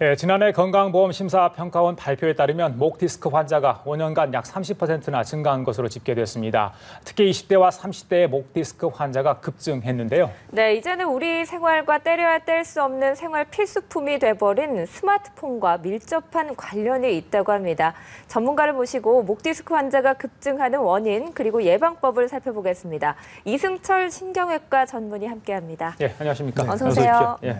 예, 지난해 건강보험심사평가원 발표에 따르면 목 디스크 환자가 5년간 약 30%나 증가한 것으로 집계됐습니다. 특히 20대와 30대의 목 디스크 환자가 급증했는데요. 네, 이제는 우리 생활과 떼려야 뗄 수 없는 생활 필수품이 돼버린 스마트폰과 밀접한 관련이 있다고 합니다. 전문가를 모시고 목 디스크 환자가 급증하는 원인 그리고 예방법을 살펴보겠습니다. 이승철 신경외과 전문의 함께합니다. 예, 안녕하십니까? 어서 오세요. 예.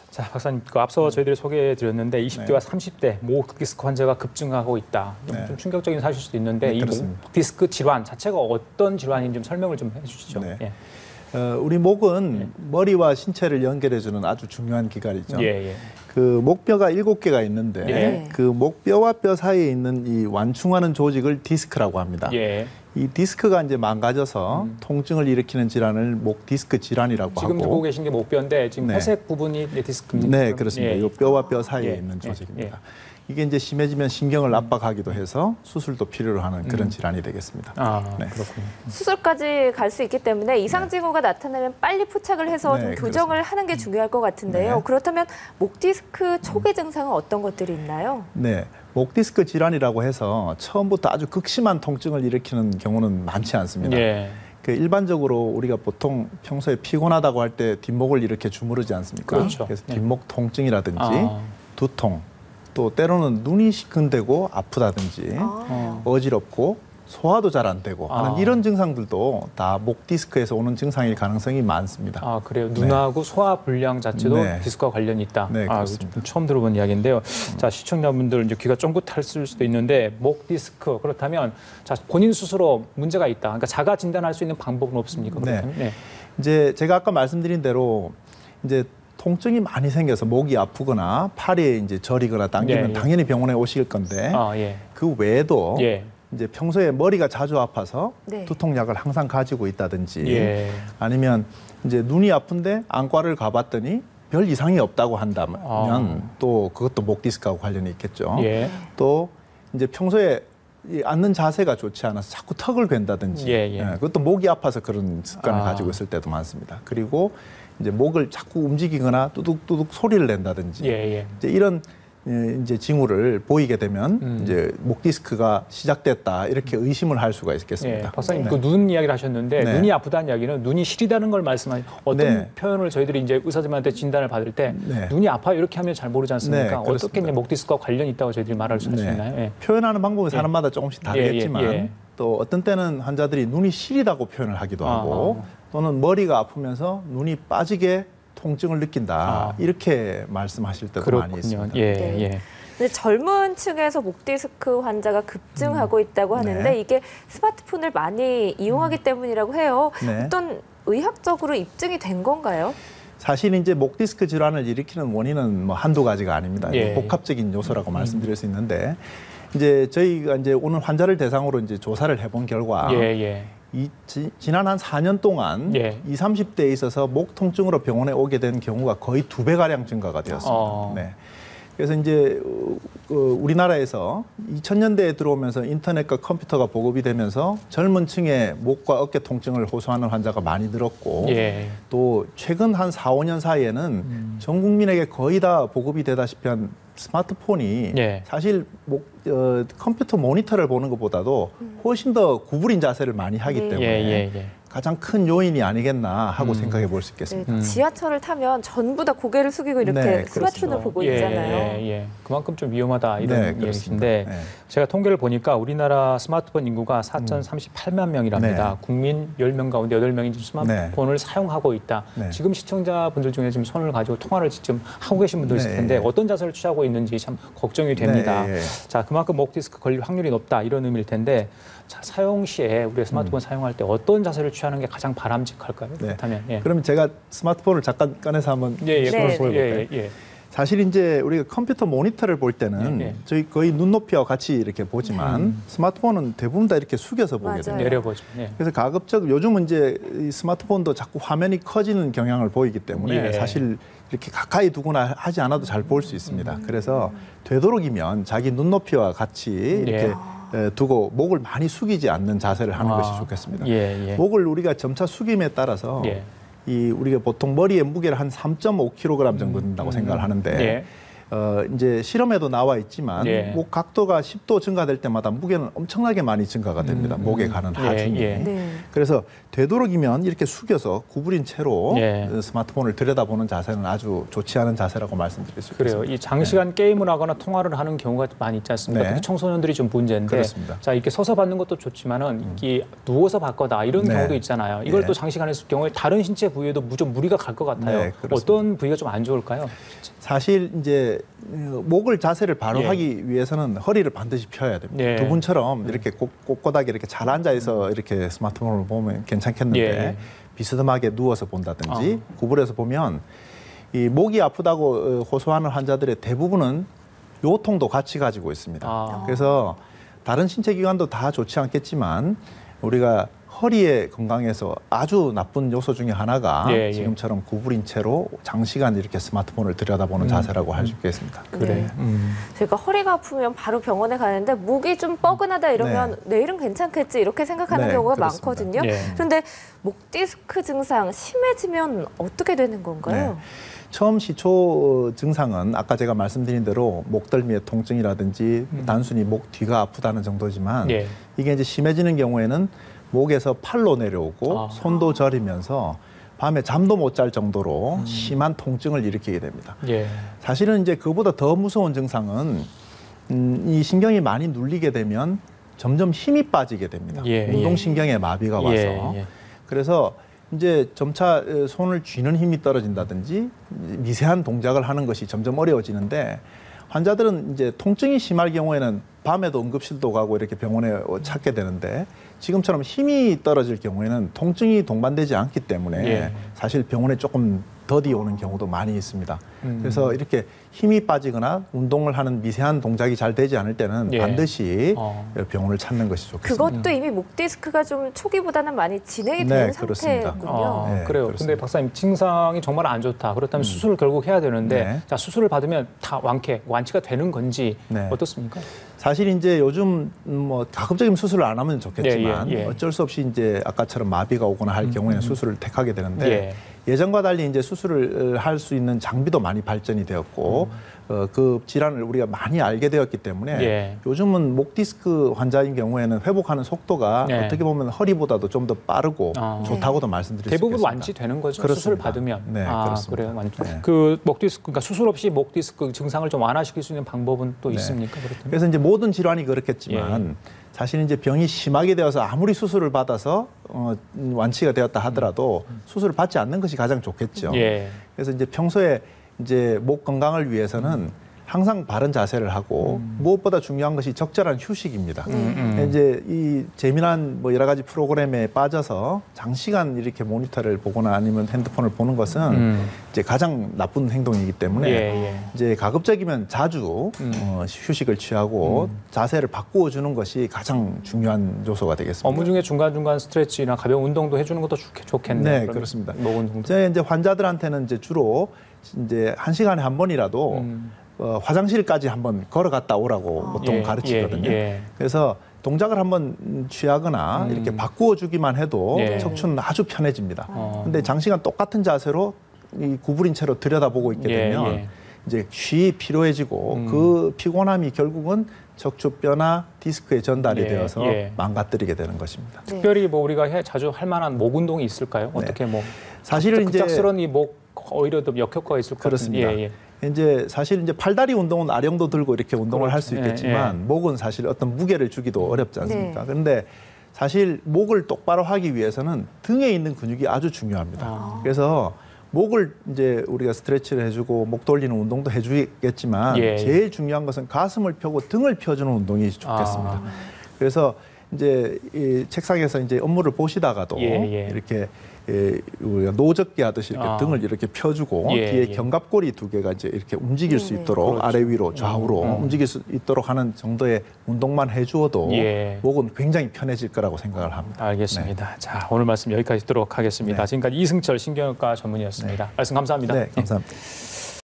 자, 박사님, 앞서 저희들이 소개해드렸는데 20대와 30대 목 디스크 환자가 급증하고 있다. 좀 충격적인 사실일 수도 있는데 이 목 디스크 질환 자체가 어떤 질환인지 좀 설명을 좀 해주시죠. 네. 예. 우리 목은 머리와 신체를 연결해주는 아주 중요한 기관이죠. 그 목뼈가 7개가 있는데 그 목뼈와 뼈 사이에 있는 이 완충하는 조직을 디스크라고 합니다. 이 디스크가 이제 망가져서 통증을 일으키는 질환을 목 디스크 질환이라고 하고. 지금 보고 계신 게 목뼈인데 지금 회색 부분이 디스크입니다. 네, 그렇습니다. 이 뼈와 뼈 사이에 있는 조직입니다. 이게 이제 심해지면 신경을 압박하기도 해서 수술도 필요로 하는 그런 질환이 되겠습니다. 그렇군요. 수술까지 갈 수 있기 때문에 이상 징후가 나타나면 빨리 포착을 해서 좀 교정을 하는 게 중요할 것 같은데요. 그렇다면 목 디스크 초기 증상은 어떤 것들이 있나요? 네. 목 디스크 질환이라고 해서 처음부터 아주 극심한 통증을 일으키는 경우는 많지 않습니다. 그 일반적으로 우리가 보통 평소에 피곤하다고 할 때 뒷목을 이렇게 주무르지 않습니까? 그렇죠. 그래서 뒷목 통증이라든지 두통, 또 때로는 눈이 시큰대고 아프다든지 어지럽고 소화도 잘 안 되고 하는 이런 증상들도 다 목 디스크에서 오는 증상일 가능성이 많습니다. 그래요? 눈하고 소화 불량 자체도 디스크와 관련이 있다. 그렇습니다. 처음 들어본 이야기인데요. 자, 시청자분들 이제 귀가 쫑긋했을 수도 있는데 목 디스크 그렇다면 자, 본인 스스로 문제가 있다. 그러니까 자가 진단할 수 있는 방법은 없습니까? 이제 제가 아까 말씀드린 대로 이제 통증이 많이 생겨서 목이 아프거나 팔이 이제 저리거나 당기면 당연히 병원에 오실 건데 그 외에도 이제 평소에 머리가 자주 아파서 두통약을 항상 가지고 있다든지 아니면 이제 눈이 아픈데 안과를 가봤더니 별 이상이 없다고 한다면 또 그것도 목 디스크하고 관련이 있겠죠. 또 이제 평소에 앉는 자세가 좋지 않아서 자꾸 턱을 괸다든지 그것도 목이 아파서 그런 습관을 가지고 있을 때도 많습니다. 그리고 이제 목을 자꾸 움직이거나 뚜둑뚜둑 소리를 낸다든지 이제 이런 이제 징후를 보이게 되면 이제 목 디스크가 시작됐다 이렇게 의심을 할 수가 있겠습니다. 박사님 그 눈 이야기를 하셨는데 눈이 아프다는 이야기는 눈이 시리다는 걸 말씀하신 어떤 표현을 저희들이 이제 의사들한테 진단을 받을 때 눈이 아파요 이렇게 하면 잘 모르지 않습니까? 어떻게 이제 목 디스크와 관련이 있다고 저희들이 말할 수 있나요? 표현하는 방법은 사람마다 조금씩 다르겠지만 또 어떤 때는 환자들이 눈이 시리다고 표현을 하기도 하고 또는 머리가 아프면서 눈이 빠지게 통증을 느낀다 이렇게 말씀하실 때도 많이 있습니다. 근데 젊은 층에서 목 디스크 환자가 급증하고 있다고 하는데 이게 스마트폰을 많이 이용하기 때문이라고 해요. 어떤 의학적으로 입증이 된 건가요? 사실 이제 목 디스크 질환을 일으키는 원인은 뭐 한두 가지가 아닙니다. 복합적인 요소라고 말씀드릴 수 있는데 이제 저희가 이제 오늘 환자를 대상으로 이제 조사를 해본 결과 지난 한 4년 동안 20, 30대에 있어서 목 통증으로 병원에 오게 된 경우가 거의 2배가량 증가가 되었습니다. 그래서 이제 우리나라에서 2000년대에 들어오면서 인터넷과 컴퓨터가 보급이 되면서 젊은 층의 목과 어깨 통증을 호소하는 환자가 많이 늘었고 또 최근 한 4, 5년 사이에는 전 국민에게 거의 다 보급이 되다시피 한 스마트폰이 사실 컴퓨터 모니터를 보는 것보다도 훨씬 더 구부린 자세를 많이 하기 때문에 가장 큰 요인이 아니겠나 하고 생각해 볼 수 있겠습니다. 지하철을 타면 전부 다 고개를 숙이고 이렇게 스마트폰을 보고 있잖아요. 그만큼 좀 위험하다 이런 얘기인데 제가 통계를 보니까 우리나라 스마트폰 인구가 4,038만 명이랍니다. 국민 10명 가운데 8명이 지금 스마트폰을 사용하고 있다. 지금 시청자분들 중에 지금 손을 가지고 통화를 지금 하고 계신 분들 있을 텐데 어떤 자세를 취하고 있는지 참 걱정이 됩니다. 자, 그만큼 목 디스크 걸릴 확률이 높다 이런 의미일 텐데 자, 사용 시에 우리 스마트폰 사용할 때 어떤 자세를 취하는 게 가장 바람직할까요? 그렇다면 그러면 제가 스마트폰을 잠깐 꺼내서 한번 보여볼까요? 사실 이제 우리가 컴퓨터 모니터를 볼 때는 저희 거의 눈높이와 같이 이렇게 보지만 스마트폰은 대부분 다 이렇게 숙여서 보게 됩니다. 내려보죠. 그래서 가급적 요즘은 이제 이 스마트폰도 자꾸 화면이 커지는 경향을 보이기 때문에 사실 이렇게 가까이 두거나 하지 않아도 잘 볼 수 있습니다. 그래서 되도록이면 자기 눈높이와 같이 이렇게 두고 목을 많이 숙이지 않는 자세를 하는 것이 좋겠습니다. 목을 우리가 점차 숙임에 따라서 이 우리가 보통 머리의 무게를 한 3.5kg 정도 된다고 생각을 하는데 이제 실험에도 나와 있지만 예. 목 각도가 10도 증가될 때마다 무게는 엄청나게 많이 증가가 됩니다. 목에 가는 하중이. 예. 네. 그래서 되도록이면 이렇게 숙여서 구부린 채로 예. 스마트폰을 들여다보는 자세는 아주 좋지 않은 자세라고 말씀드릴 수 있습니다. 그래요. 이 장시간 게임을 하거나 통화를 하는 경우가 많이 있지 않습니까? 네. 특히 청소년들이 좀 문제인데, 그렇습니다. 자 이렇게 서서 받는 것도 좋지만은 이게 누워서 받거나 이런 네. 경우도 있잖아요. 이걸 네. 또 장시간 했을 경우에 다른 신체 부위에도 좀 무리가 갈 것 같아요. 네, 그렇습니다. 어떤 부위가 좀 안 좋을까요? 사실 이제 목을 자세를 바로 예. 하기 위해서는 허리를 반드시 펴야 됩니다. 예. 두 분처럼 이렇게 꼿꼿하게 이렇게 잘 앉아 있어 이렇게 스마트폰을 보면 괜찮겠는데 예. 비스듬하게 누워서 본다든지 구부려서 보면 이 목이 아프다고 호소하는 환자들의 대부분은 요통도 같이 가지고 있습니다. 그래서 다른 신체 기관도 다 좋지 않겠지만 우리가 허리의 건강에서 아주 나쁜 요소 중에 하나가 예, 예. 지금처럼 구부린 채로 장시간 이렇게 스마트폰을 들여다보는 자세라고 할 수 있겠습니다. 그래. 저희가 허리가 아프면 바로 병원에 가는데 목이 좀 뻐근하다 이러면 내일은 괜찮겠지 이렇게 생각하는 네, 경우가 그렇습니다. 많거든요. 예. 그런데 목 디스크 증상 심해지면 어떻게 되는 건가요? 처음 시초 증상은 아까 제가 말씀드린 대로 목덜미의 통증이라든지 단순히 목 뒤가 아프다는 정도지만 예. 이게 이제 심해지는 경우에는 목에서 팔로 내려오고 손도 저리면서 밤에 잠도 못 잘 정도로 심한 통증을 일으키게 됩니다. 예. 사실은 이제 그보다 더 무서운 증상은 이 신경이 많이 눌리게 되면 점점 힘이 빠지게 됩니다. 예, 운동신경에 마비가 와서. 예. 그래서 이제 점차 손을 쥐는 힘이 떨어진다든지 미세한 동작을 하는 것이 점점 어려워지는데 환자들은 이제 통증이 심할 경우에는 밤에도 응급실도 가고 이렇게 병원에 찾게 되는데 지금처럼 힘이 떨어질 경우에는 통증이 동반되지 않기 때문에 예. 사실 병원에 조금 더디 오는 경우도 많이 있습니다. 그래서 이렇게 힘이 빠지거나 운동을 하는 미세한 동작이 잘 되지 않을 때는 예. 반드시 병원을 찾는 것이 좋겠습니다. 그것도 이미 목 디스크가 좀 초기보다는 많이 진행이 된 그렇습니다. 상태군요. 네, 그래요. 그렇습니다. 근데 박사님 증상이 정말 안 좋다. 그렇다면 수술을 결국 해야 되는데 네. 자 수술을 받으면 다 완치가 되는 건지 네. 어떻습니까? 사실 이제 요즘 뭐 가급적이면 수술을 안 하면 좋겠지만 예. 어쩔 수 없이 이제 아까처럼 마비가 오거나 할 경우에는 수술을 택하게 되는데 예. 예전과 달리 이제 수술을 할 수 있는 장비도 많이 발전이 되었고 그 질환을 우리가 많이 알게 되었기 때문에 예. 요즘은 목 디스크 환자인 경우에는 회복하는 속도가 예. 어떻게 보면 허리보다도 좀 더 빠르고 좋다고도 말씀드릴 수 있습니다. 대부분 완치되는 거죠. 그렇습니다. 수술 받으면. 네, 그렇습니다. 그래요. 완치. 네. 그 목 디스크, 그러니까 수술 없이 목 디스크 증상을 좀 완화시킬 수 있는 방법은 또 있습니까? 그렇다면? 그래서 이제 모든 질환이 그렇겠지만 사실 이제 병이 심하게 되어서 아무리 수술을 받아서 완치가 되었다 하더라도 수술을 받지 않는 것이 가장 좋겠죠. 예. 그래서 이제 평소에 이제 목 건강을 위해서는 항상 바른 자세를 하고 무엇보다 중요한 것이 적절한 휴식입니다. 이제 이 재미난 뭐 여러 가지 프로그램에 빠져서 장시간 이렇게 모니터를 보거나 아니면 핸드폰을 보는 것은 이제 가장 나쁜 행동이기 때문에 이제 가급적이면 자주 휴식을 취하고 자세를 바꾸어 주는 것이 가장 중요한 요소가 되겠습니다. 업무 중에 중간중간 스트레치나 가벼운 운동도 해주는 것도 좋겠네요. 네, 그렇습니다. 목 운동도. 이제 환자들한테는 이제 주로 이제 1시간에 한 번이라도 화장실까지 한번 걸어갔다 오라고 보통 가르치거든요. 그래서 동작을 한번 취하거나 이렇게 바꾸어주기만 해도 척추는 아주 편해집니다. 근데 장시간 똑같은 자세로 이 구부린 채로 들여다보고 있게 되면 이제 쉬이 피로해지고 그 피곤함이 결국은 척추뼈나 디스크에 전달이 되어서 망가뜨리게 되는 것입니다. 특별히 뭐 우리가 자주 할 만한 목 운동이 있을까요? 어떻게 뭐 사실은 이제 급작스러운 이 목 오히려 더 역효과가 있을 것 그렇습니다. 같은데. 이제 사실 이제 팔다리 운동은 아령도 들고 이렇게 운동을 할 수 있겠지만 목은 사실 어떤 무게를 주기도 어렵지 않습니까? 그런데 사실 목을 똑바로 하기 위해서는 등에 있는 근육이 아주 중요합니다. 그래서 목을 이제 우리가 스트레치를 해주고 목 돌리는 운동도 해주겠지만 제일 중요한 것은 가슴을 펴고 등을 펴주는 운동이 좋겠습니다. 그래서 이제 이 책상에서 이제 업무를 보시다가도 이렇게 우리가 노젓기 하듯이 이렇게 등을 이렇게 펴주고 뒤에 견갑골이 두 개가 이제 이렇게 움직일 수 있도록 아래 위로 좌우로 움직일 수 있도록 하는 정도의 운동만 해주어도 목은 굉장히 편해질 거라고 생각을 합니다. 알겠습니다. 자, 오늘 말씀 여기까지 듣도록 하겠습니다. 지금까지 이승철 신경외과 전문의였습니다. 말씀 감사합니다. 네, 감사합니다.